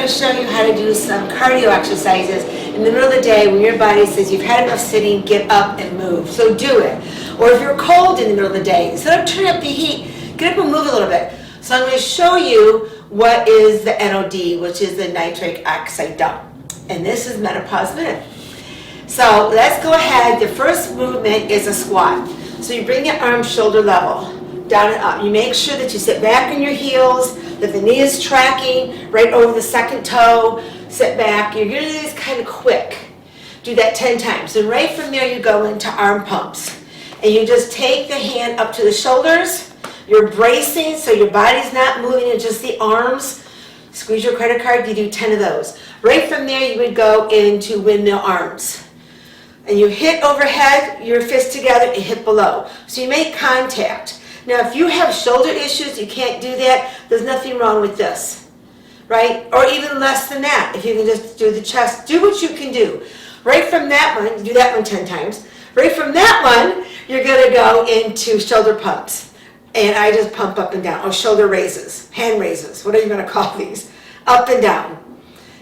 going to show you how to do some cardio exercises in the middle of the day when your body says you've had enough sitting, get up and move. So do it. Or if you're cold in the middle of the day, instead of turning up the heat, get up and move a little bit. So I'm going to show you what is the NOD, which is the nitric oxide dump. And this is Menopause Minute. So let's go ahead. The first movement is a squat. So you bring your arms shoulder level, down and up. You make sure that you sit back on your heels, that the knee is tracking right over the second toe. Sit back. You're going to do this kind of quick. Do that 10 times. And right from there you go into arm pumps. And you just take the hand up to the shoulders. You're bracing so your body's not moving, it's just the arms. Squeeze your credit card, you do 10 of those. Right from there you would go into windmill arms. And you hit overhead, your fist together, and hit below. So you make contact. Now if you have shoulder issues, you can't do that, there's nothing wrong with this, right? Or even less than that, if you can just do the chest. Do what you can do. Right from that one, do that one 10 times. Right from that one, you're gonna go into shoulder pumps. And I just pump up and down, or shoulder raises, hand raises, what are you gonna call these? Up and down.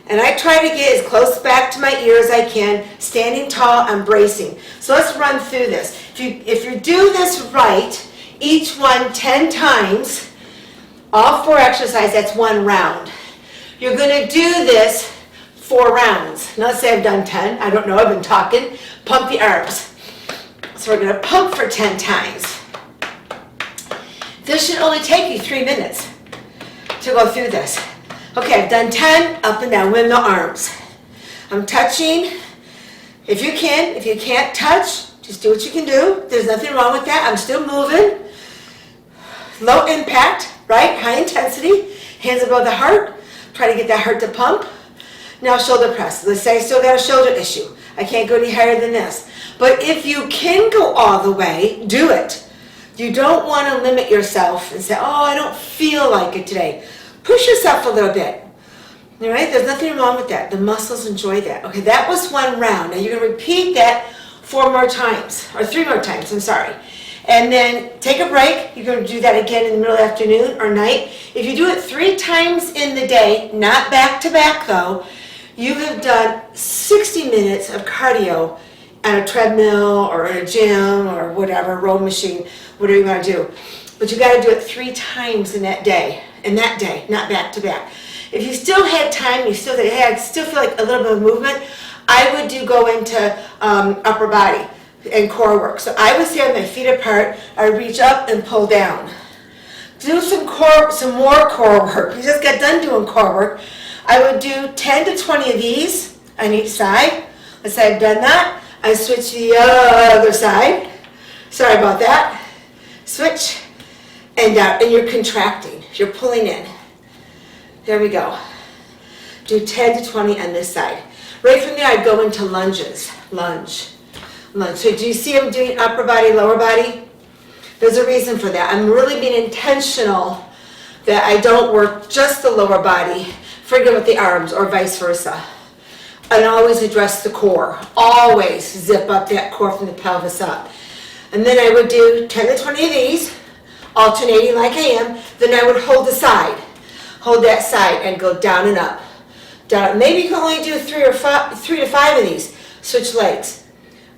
And I try to get as close back to my ear as I can, standing tall, I'm bracing. So let's run through this. If you do this right, each one 10 times, all 4 exercises, that's 1 round. You're gonna do this 4 rounds. Now let's say I've done 10, I don't know, I've been talking. Pump the arms. So we're gonna pump for 10 times. This should only take you 3 minutes to go through this. Okay, I've done 10, up and down, windmill arms. I'm touching, if you can. If you can't touch, just do what you can do. There's nothing wrong with that. I'm still moving. Low impact, right? High intensity. Hands above the heart. Try to get that heart to pump. Now shoulder press. Let's say I still got a shoulder issue. I can't go any higher than this. But if you can go all the way, do it. You don't want to limit yourself and say, oh, I don't feel like it today. Push yourself a little bit. All right? There's nothing wrong with that. The muscles enjoy that. Okay, that was 1 round. Now you're going to repeat that 4 more times, or 3 more times, I'm sorry. And then take a break. You're going to do that again in the middle of the afternoon or night. If you do it 3 times in the day, not back to back though, you have done 60 minutes of cardio at a treadmill or in a gym or whatever, row machine, whatever you want to do. But you got to do it 3 times in that day, not back to back. If you still had time, you still think, hey, I still feel like a little bit of movement, I would go into upper body and core work. So I would stand with my feet apart, I would reach up and pull down. Do some more core work. You just got done doing core work. I would do 10 to 20 of these on each side. Let's say I've done that. I switch to the other side. Sorry about that. Switch and down, and you're contracting. You're pulling in. There we go. Do 10 to 20 on this side. Right from there, I'd go into lunges. Lunge. So do you see I'm doing upper body, lower body? There's a reason for that. I'm really being intentional that I don't work just the lower body, forget about the arms, or vice versa. And always address the core. Always zip up that core from the pelvis up. And then I would do 10 to 20 of these, alternating like I am. Then I would hold the side. Hold that side and go down and up. Down. Maybe you can only do 3 to 5 of these. Switch legs.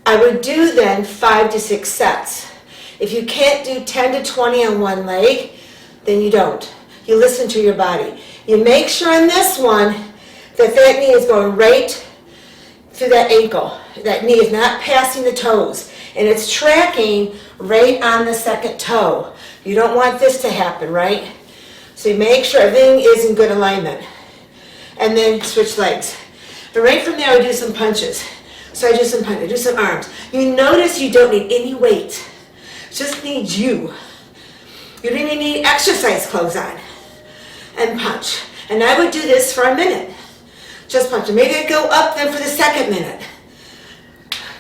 I would do then 5 to 6 sets. If you can't do 10 to 20 on one leg, then you don't. You listen to your body. You make sure on this one that knee is going right through that ankle. That knee is not passing the toes. And it's tracking right on the second toe. You don't want this to happen, right? So you make sure everything is in good alignment. And then switch legs. And right from there, I do some punches. So I do some punches, I do some arms. You notice you don't need any weight. It just needs you. You don't even need exercise clothes on. And punch. And I would do this for a minute. Just punch. And maybe I'd go up then for the second minute.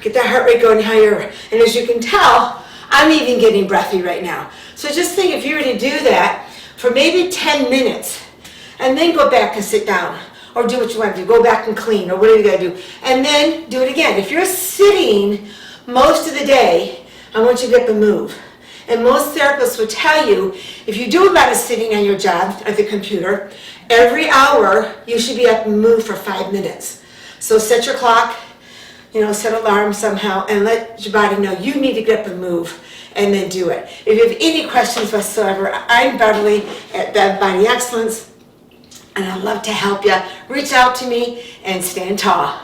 Get that heart rate going higher. And as you can tell, I'm even getting breathy right now. So just think if you were to do that for maybe 10 minutes, and then go back and sit down, or do what you want to do. Go back and clean, or whatever you got to do. And then do it again. If you're sitting most of the day, I want you to get up and move. And most therapists would tell you, if you do a lot of sitting on your job at the computer, every hour you should be up and move for 5 minutes. So set your clock, set an alarm somehow, and let your body know you need to get up and move, and then do it. If you have any questions whatsoever, I'm Beverly at Bodyxcellence, and I'd love to help you. Reach out to me and stand tall.